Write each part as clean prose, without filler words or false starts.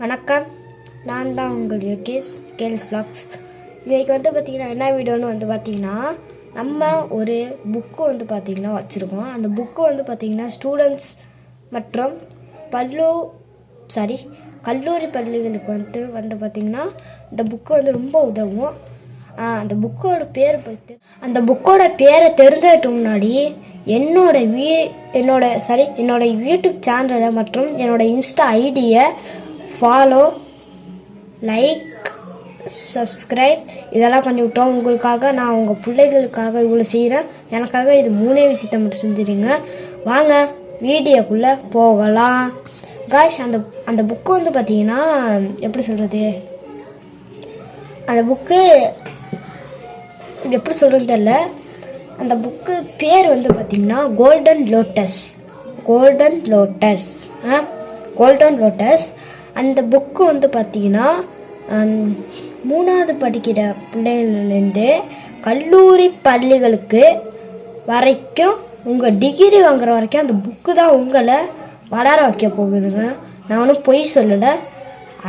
வணக்கம், நான் தான் உங்கள் யோகேஷ் கேல்ஸ் vlogs. இன்றைக்கி பார்த்திங்கன்னா என்ன வீடியோன்னு பார்த்திங்கன்னா நம்ம ஒரு புக்கு பார்த்திங்கன்னா வச்சுருக்கோம். அந்த புக்கு பார்த்திங்கன்னா ஸ்டூடெண்ட்ஸ் மற்றும் கல்லூரி பள்ளிகளுக்கு பார்த்திங்கன்னா இந்த புக்கு ரொம்ப உதவும். அந்த புக்கோட பேரை தெரிஞ்சதுக்கு முன்னாடி என்னோட யூடியூப் சேனலை மற்றும் என்னோட இன்ஸ்டா ஐடியை ஃபாலோ, லைக், சப்ஸ்கிரைப் இதெல்லாம் பண்ணிவிட்டோம். உங்களுக்காக நான் உங்கள் பிள்ளைகளுக்காக இவ்வளோ செய்கிறேன். எனக்காக இது 3 விஷயத்தை மட்டும் செஞ்சுருங்க. வாங்க வீடியோக்குள்ளே போகலாம். காய்ஸ், அந்த புக்கு பார்த்தீங்கன்னா எப்படி சொல்கிறது, அந்த புக்கு எப்படி சொல்கிறது தெரியல. அந்த புக்கு பேர் பார்த்தீங்கன்னா கோல்டன் லோட்டஸ். அந்த புக்கு பார்த்தீங்கன்னா 3வது படிக்கிற பிள்ளைகள்லேருந்து கல்லூரி பள்ளிகளுக்கு வரைக்கும் உங்கள் டிகிரி வாங்குற வரைக்கும் அந்த புக்கு தான் உங்களை வளர வைக்க போகுதுங்க. நான் ஒன்றும் பொய் சொல்லலை,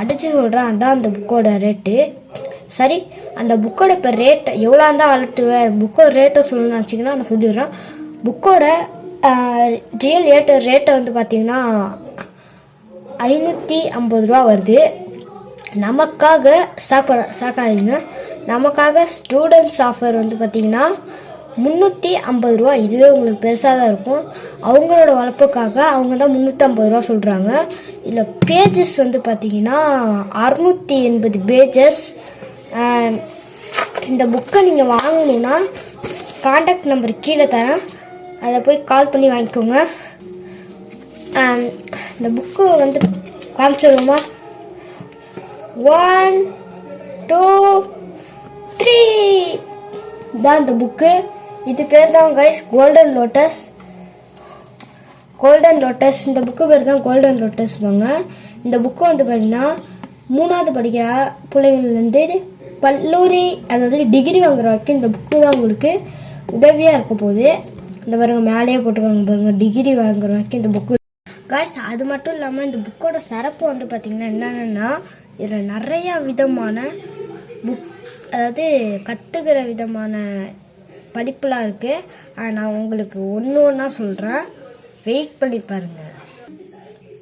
அடித்து சொல்கிறேன். அதுதான் அந்த புக்கோட ரேட்டு. சரி, அந்த புக்கோட இப்போ ரேட் எவ்வளோ இருந்தால் வளர்த்துவேன், புக்கோட ரேட்டை சொல்லணும்னு வச்சிங்கன்னா நான் சொல்லிடுறேன். புக்கோட ரியல் ரேட்டை பார்த்தீங்கன்னா 550 ரூபா வருது. நமக்காக சாக்காதீங்க, நமக்காக ஸ்டூடெண்ட்ஸ் ஆஃபர் பார்த்தீங்கன்னா 350 ரூபா. இதுவே உங்களுக்கு பெருசாக தான் இருக்கும். அவங்களோட வளர்ப்புக்காக அவங்க தான் 350 ரூபா சொல்கிறாங்க. இல்லை பேஜஸ் பார்த்தீங்கன்னா 680 பேஜஸ். இந்த புக்கை நீங்கள் வாங்கணுன்னா கான்டாக்ட் நம்பர் கீழே தரேன், அதை போய் கால் பண்ணி வாங்கிக்கோங்க. இந்த புக்கு காமிச்சிடுவோமா? 1 2 3 தான் இந்த புக்கு. இது பேர் தான் கைஸ் கோல்டன் லோட்டஸ். இந்த புக்கு பேர் தான் கோல்டன் லோட்டஸ் வாங்க. இந்த புக்கு பார்த்தீங்கன்னா 3வது படிக்கிற பிள்ளைங்கள்லேருந்து கல்லூரி, அதாவது டிகிரி வாங்குற வரைக்கும் இந்த புக்கு தான் உங்களுக்கு உதவியாக இருக்க போகுது. இந்த பாருங்க, மேலேயே போட்டுருக்காங்க பாருங்க, டிகிரி வாங்குற வரைக்கும் இந்த புக்கு. காய்ஸ், அது மட்டும் இல்லாமல் இந்த புக்கோட சிறப்பு பார்த்திங்கன்னா என்னென்னா, இதில் நிறையா விதமான அதாவது கற்றுக்கிற விதமான படிப்புலாம் இருக்குது. நான் உங்களுக்கு ஒன்றா சொல்கிறேன், வெயிட் பண்ணி பாருங்கள்.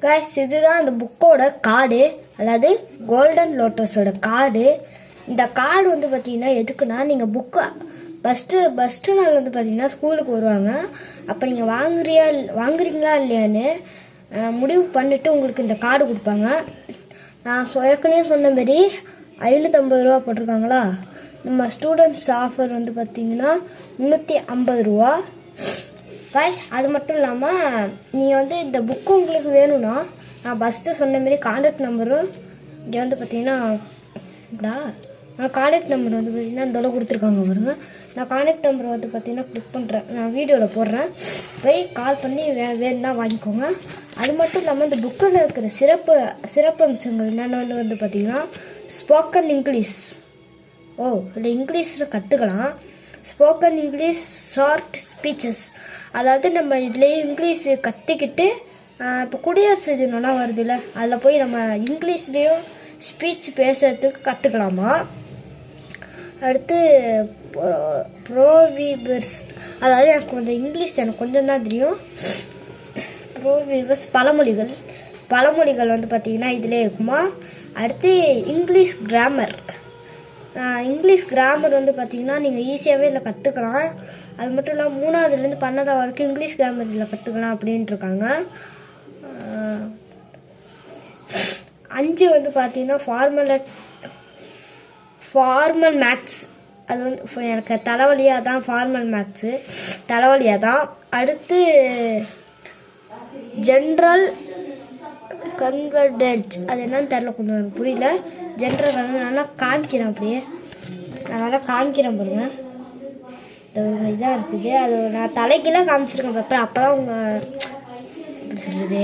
காய்ஸ், இதுதான் அந்த புக்கோட கார்டு, அதாவது கோல்டன் லோட்டஸோட கார்டு. இந்த கார்டு பார்த்திங்கன்னா எதுக்குன்னா, நீங்கள் புக்கு ஃபஸ்ட்டு நாள் பார்த்திங்கன்னா ஸ்கூலுக்கு வருவாங்க. அப்போ நீங்கள் வாங்குறீங்களா இல்லையான்னு முடிவு பண்ணிவிட்டு உங்களுக்கு இந்த கார்டு கொடுப்பாங்க. நான் ஏற்கனவே சொன்ன மாரி 550 ரூபா போட்டிருக்காங்களா. நம்ம ஸ்டூடெண்ட்ஸ் ஆஃபர் பார்த்திங்கன்னா 350 ரூபா. காய்ஸ், அது மட்டும் இல்லாமல் நீங்கள் இந்த புக்கு உங்களுக்கு வேணும்னா நான் ஃபஸ்ட்டு சொன்ன மாரி கான்டாக்ட் நம்பரும் இங்கே பார்த்திங்கன்னா கான்டாக்ட் நம்பர் பார்த்திங்கன்னா இந்த அளவு கொடுத்துருக்காங்க பாருங்க. நான் கான்டாக்ட் நம்பர் பார்த்திங்கன்னா கிளிக் பண்ணுறேன், நான் வீடியோவில் போடுறேன், போய் கால் பண்ணி வேணும்னா வாங்கிக்கோங்க. அது மட்டும் இல்லாமல் இந்த புக்கில் இருக்கிற சிறப்பு அம்சங்கள் என்னென்னு பார்த்திங்கன்னா ஸ்போக்கன் இங்கிலீஷ். இல்லை இங்கிலீஷில் கற்றுக்கலாம். ஸ்போக்கன் இங்கிலீஷ், ஷார்ட் ஸ்பீச்சஸ், அதாவது நம்ம இதுலேயே இங்கிலீஷ் கற்றுக்கிட்டு இப்போ குடியரசு தினம்லாம் வருது இல்லை, அதில் போய் நம்ம இங்கிலீஷ்லேயும் ஸ்பீச் பேசுகிறதுக்கு கற்றுக்கலாமா. அடுத்து ப்ரோவீவர்ஸ், அதாவது எனக்கு இங்கிலீஷ் எனக்கு கொஞ்சம் தான் தெரியும். ப்ரோவீவர்ஸ் பழமொழிகள் பார்த்திங்கன்னா இதிலே இருக்குமா. அடுத்து இங்கிலீஷ் கிராமர் பார்த்திங்கன்னா நீங்கள் ஈஸியாகவே இதில் கற்றுக்கலாம். அது மட்டும் இல்லாமல் 3வதுலேருந்து 12வது வரைக்கும் இங்கிலீஷ் கிராமர் இதில் கற்றுக்கலாம் அப்படின்ட்டு இருக்காங்க. 5 பார்த்திங்கன்னா ஃபார்மல் மேக்ஸ். அது எனக்கு தலைவலியாக தான், ஃபார்மல் மேக்ஸு தலைவலியாக தான். அடுத்து ஜென்ரல் கன்வர்டன்ஸ், அது என்னன்னு தெரில, கொஞ்சம் எனக்கு புரியல. ஜென்ரல் நல்லா காமிக்கிறேன், அப்படியே நான் நல்லா காமிக்கிறேன் பாருங்க. இதாக இருக்குது, அது நான் தலைக்கெல்லாம் காமிச்சிருக்கேன் பேப்பர். அப்போ தான் உங்கள் எப்படி சொல்கிறது,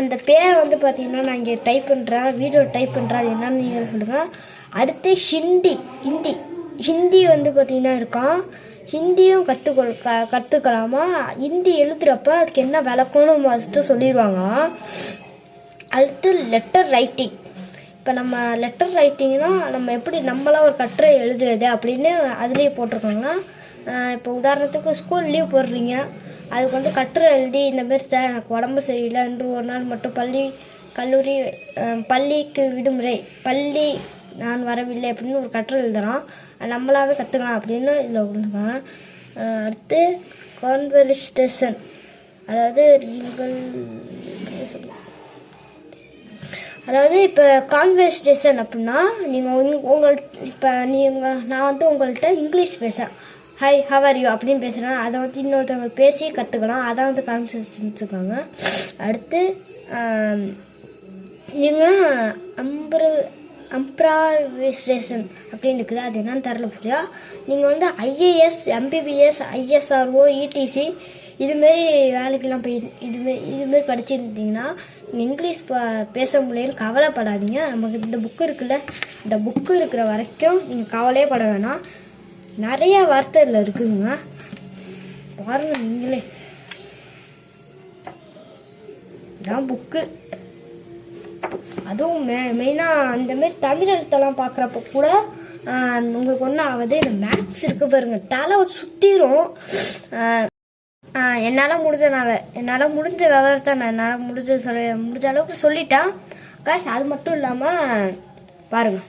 அந்த பேரை பார்த்திங்கன்னா நான் இங்கே டைப் பண்ணுறேன், வீடியோ டைப் பண்ணுறேன், அது என்னன்னு நீங்கள் சொல்லுங்கள். அடுத்து ஹிந்தி பார்த்திங்கன்னா இருக்கான். ஹிந்தியும் கற்றுக்கலாமா. ஹிந்தி எழுதுகிறப்ப அதுக்கு என்ன விளக்கம்னு ஃபஸ்ட்டு சொல்லிடுவாங்க. அடுத்து லெட்டர் ரைட்டிங். இப்போ நம்ம லெட்டர் ரைட்டிங்னா நம்ம எப்படி நம்மளாம் ஒரு கட்டுரை எழுதுறது அப்படின்னு அதுலேயே போட்டிருக்காங்கன்னா, இப்போ உதாரணத்துக்கு ஸ்கூல் லீவ் போடுறீங்க, அதுக்கு வந்து கட்டுரை எழுதி இந்தமாரி சார் எனக்கு உடம்பு சரியில்லை என்று ஒரு நாள் மட்டும் பள்ளிக்கு விடுமுறை, பள்ளி நான் வரவில்லை அப்படின்னு ஒரு கட்டுரை எழுதுகிறோம், நம்மளாவே கற்றுக்கலாம் அப்படின்னு இதில் கொடுத்துருக்காங்க. அடுத்து கான்வர்சேஷன், அதாவது இப்போ கான்வர்சேஷன் அப்படின்னா நீங்கள் இப்போ நான் வந்து உங்கள்கிட்ட இங்கிலீஷ் பேசுகிறேன், ஹாய் ஹவ் ஆர் யூ அப்படின்னு பேசுகிறேன், அதை வந்து இன்னொருத்தவங்க பேசி கற்றுக்கலாம், அதான் வந்து கான்வர்சேஷன் இருக்காங்க. அடுத்து நீங்கள் அம்ப்ராவைசேஷன் அப்படின்னு இருக்குது, அது என்னன்னு தரல புரியா. நீங்கள் வந்து ஐஏஎஸ், எம்பிபிஎஸ், ஐஎஸ்ஆர்ஓ, இடிசி இதுமாரி வேலைக்கெல்லாம் போய் இதுமாரி படிச்சுருந்தீங்கன்னா இங்கிலீஷ் பேச முடியலன்னு கவலைப்படாதீங்க. நமக்கு இந்த புக்கு இருக்குல்ல, இந்த புக்கு இருக்கிற வரைக்கும் நீங்கள் கவலையே பட வேணாம். நிறைய வார்த்தை இதில் இருக்குதுங்க, பாருங்கள் நீங்களே. இதான் புக்கு. அதுவும் மெயினாக அந்தமாரி தமிழ் எழுத்தெல்லாம் பார்க்குறப்ப கூட உங்களுக்கு ஒன்றும் ஆகுது. இந்த மேக்ஸ் இருக்குது பாருங்கள், தலை சுற்றிரும். என்னால் முடிஞ்ச விவரத்தை நான் என்னால் முடிஞ்ச அளவுக்கு சொல்லிட்டேன் காய்ஸ். அது மட்டும் இல்லாமல் பாருங்கள்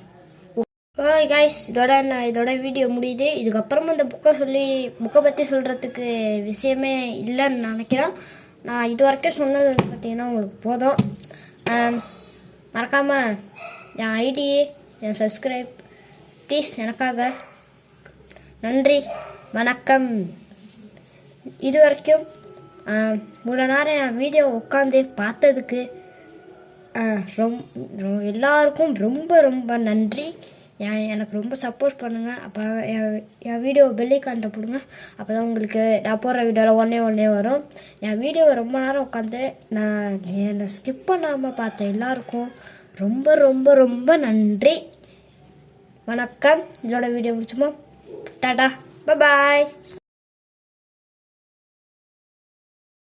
காய்ஸ், இதோட வீடியோ முடியுது. இதுக்கப்புறமா இந்த புக்கை பற்றி சொல்கிறதுக்கு விஷயமே இல்லைன்னு நினைக்கிறேன். நான் இது வரைக்கும் சொன்னது பார்த்தீங்கன்னா உங்களுக்கு போதும். மறக்காமல் என் ஐடி, என் சப்ஸ்கிரைப் ப்ளீஸ் எனக்காக. நன்றி, வணக்கம். இது வரைக்கும் இவ்வளோ நேரம் என் வீடியோ உட்காந்து பார்த்ததுக்கு எல்லாருக்கும் ரொம்ப ரொம்ப நன்றி. எனக்கு ரொம்ப சப்போர்ட் பண்ணுங்கள். அப்போ என் வீடியோ பெல்லைக்கான்ட்ட போடுங்க, அப்போ தான் உங்களுக்கு நான் போடுற வீடியோவில் ஒன்றே வரும். என் வீடியோவை ரொம்ப நேரம் உட்காந்து என்னை ஸ்கிப் பண்ணாமல் பார்த்த எல்லாருக்கும் ரொம்ப ரொம்ப ரொம்ப நன்றி. வணக்கம். இதோட வீடியோ முடிச்சுமா, டாடா, பாய்.